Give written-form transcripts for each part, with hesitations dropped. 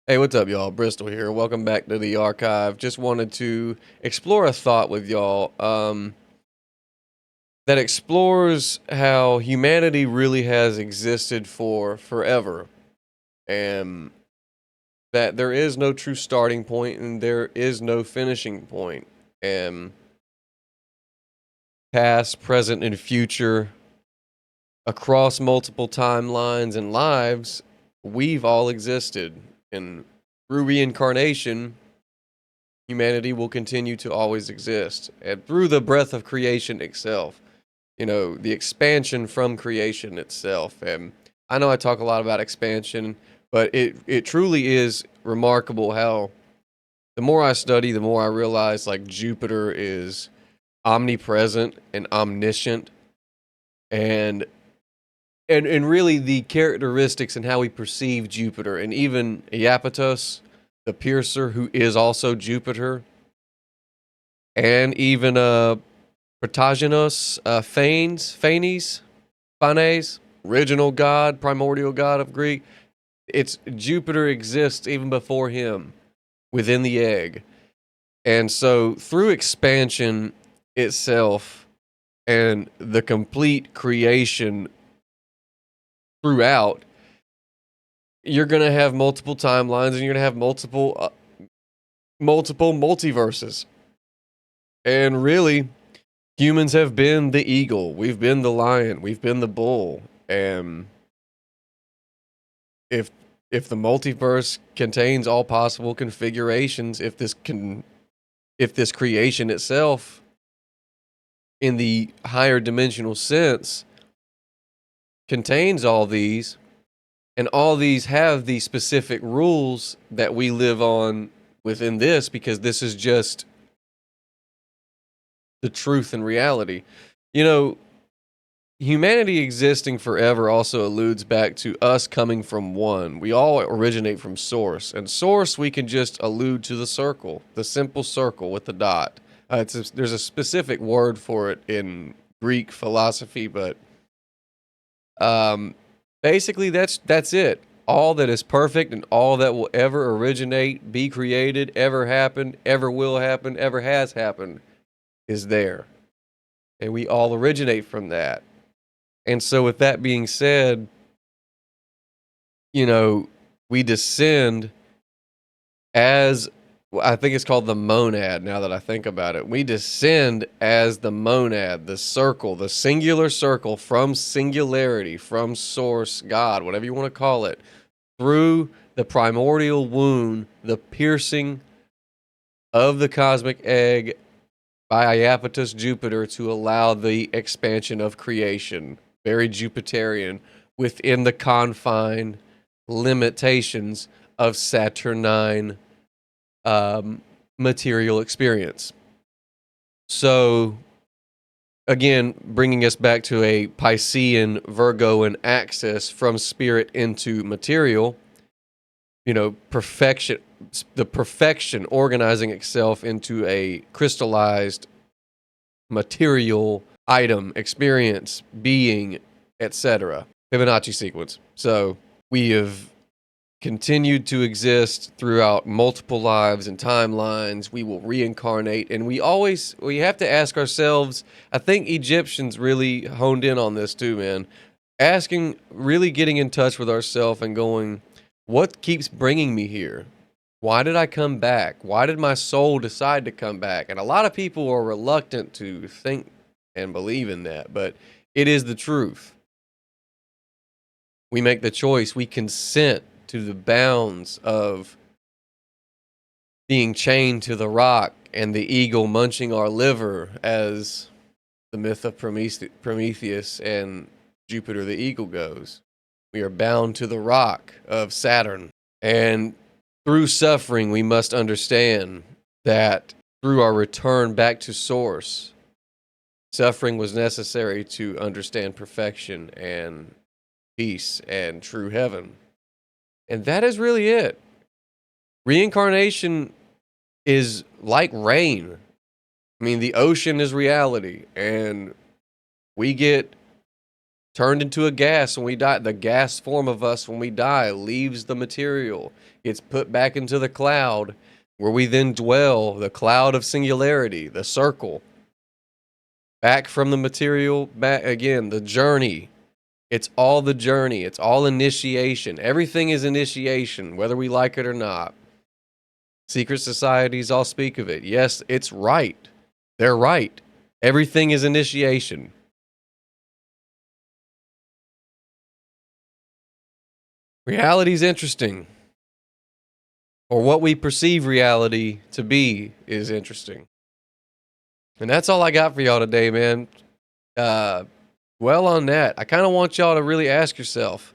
Hey, what's up, y'all? Bristol here. Welcome back to the archive. Just wanted to explore a thought with y'all that explores how humanity really has existed for forever, and that there is no true starting point and there is no finishing point. And past, present, and future, across multiple timelines and lives, we've all existed. And through reincarnation, humanity will continue to always exist. And through the breath of creation itself, the expansion from creation itself. And I know I talk a lot about expansion, but it truly is remarkable how the more I study, the more I realize like Jupiter is omnipresent and omniscient, and and really the characteristics and how we perceive Jupiter, and even Iapetus, the piercer, who is also Jupiter, and even Protagonos, Phanes, original god, primordial god of Greek. It's Jupiter exists even before him within the egg. And so through expansion itself and the complete creation throughout, you're going to have multiple timelines and you're going to have multiple multiverses. And really, humans have been the eagle, we've been the lion, we've been the bull. And if if the multiverse contains all possible configurations, if this creation itself in the higher dimensional sense contains all these, and all these have the specific rules that we live on within this, because this is just the truth and reality. You know, humanity existing forever also alludes back to us coming from one. We all originate from source, and source we can just allude to the circle, the simple circle with the dot. There's a specific word for it in Greek philosophy, but um, basically that's it. All that is perfect and all that will ever originate, be created, ever happen, ever will happen, ever has happened is there, and we all originate from that. And so, with that being said, you know, we descend as, I think it's called the monad now that I think about it. We descend as the monad, the circle, the singular circle from singularity, from source, God, whatever you want to call it, through the primordial wound, the piercing of the cosmic egg by Iapetus Jupiter to allow the expansion of creation. Very Jupiterian, within the confined limitations of Saturnine material experience. So, again, bringing us back to a Piscean Virgoan axis from spirit into material, perfection, the perfection organizing itself into a crystallized material item, experience, being, etc. Fibonacci sequence. So we have continued to exist throughout multiple lives and timelines. We will reincarnate, and we have to ask ourselves, I think Egyptians really honed in on this too, man. Asking, really getting in touch with ourselves and going, what keeps bringing me here? Why did I come back? Why did my soul decide to come back? And a lot of people are reluctant to think and believe in that, but it is the truth. We make the choice. We consent to the bounds of being chained to the rock and the eagle munching our liver, as the myth of Prometheus and Jupiter the eagle goes. We are bound to the rock of Saturn. And through suffering, we must understand that through our return back to source, suffering was necessary to understand perfection and peace and true heaven. And that is really it. Reincarnation is like rain. I mean, the ocean is reality, and we get turned into a gas when we die. The gas form of us when we die leaves the material. It's put back into the cloud where we then dwell, the cloud of singularity, the circle. Back from the material, back again, the journey. It's all the journey. It's all initiation. Everything is initiation, whether we like it or not. Secret societies all speak of it. Yes, it's right. They're right. Everything is initiation. Reality's interesting. Or what we perceive reality to be is interesting. And that's all I got for y'all today, man. Well, on that, I kind of want y'all to really ask yourself,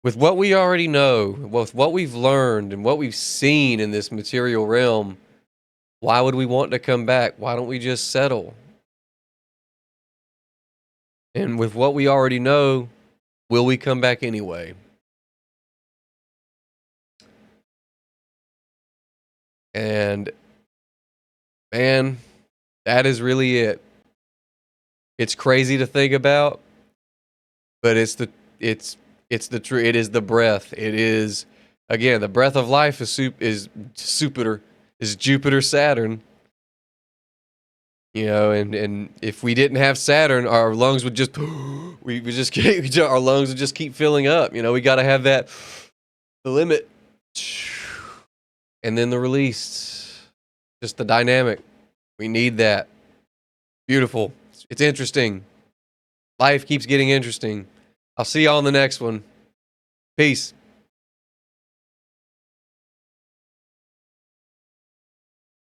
with what we already know, with what we've learned and what we've seen in this material realm, why would we want to come back? Why don't we just settle? And with what we already know, will we come back anyway? And man, that is really it. It's crazy to think about, but it's the truth. It is the breath. It is, again, the breath of life is Jupiter, Saturn. You know, and if we didn't have Saturn, our lungs would just our lungs would just keep filling up. You know, we got to have the limit, and then the release. Just the dynamic. We need that. Beautiful. It's interesting. Life keeps getting interesting. I'll see y'all on the next one. Peace.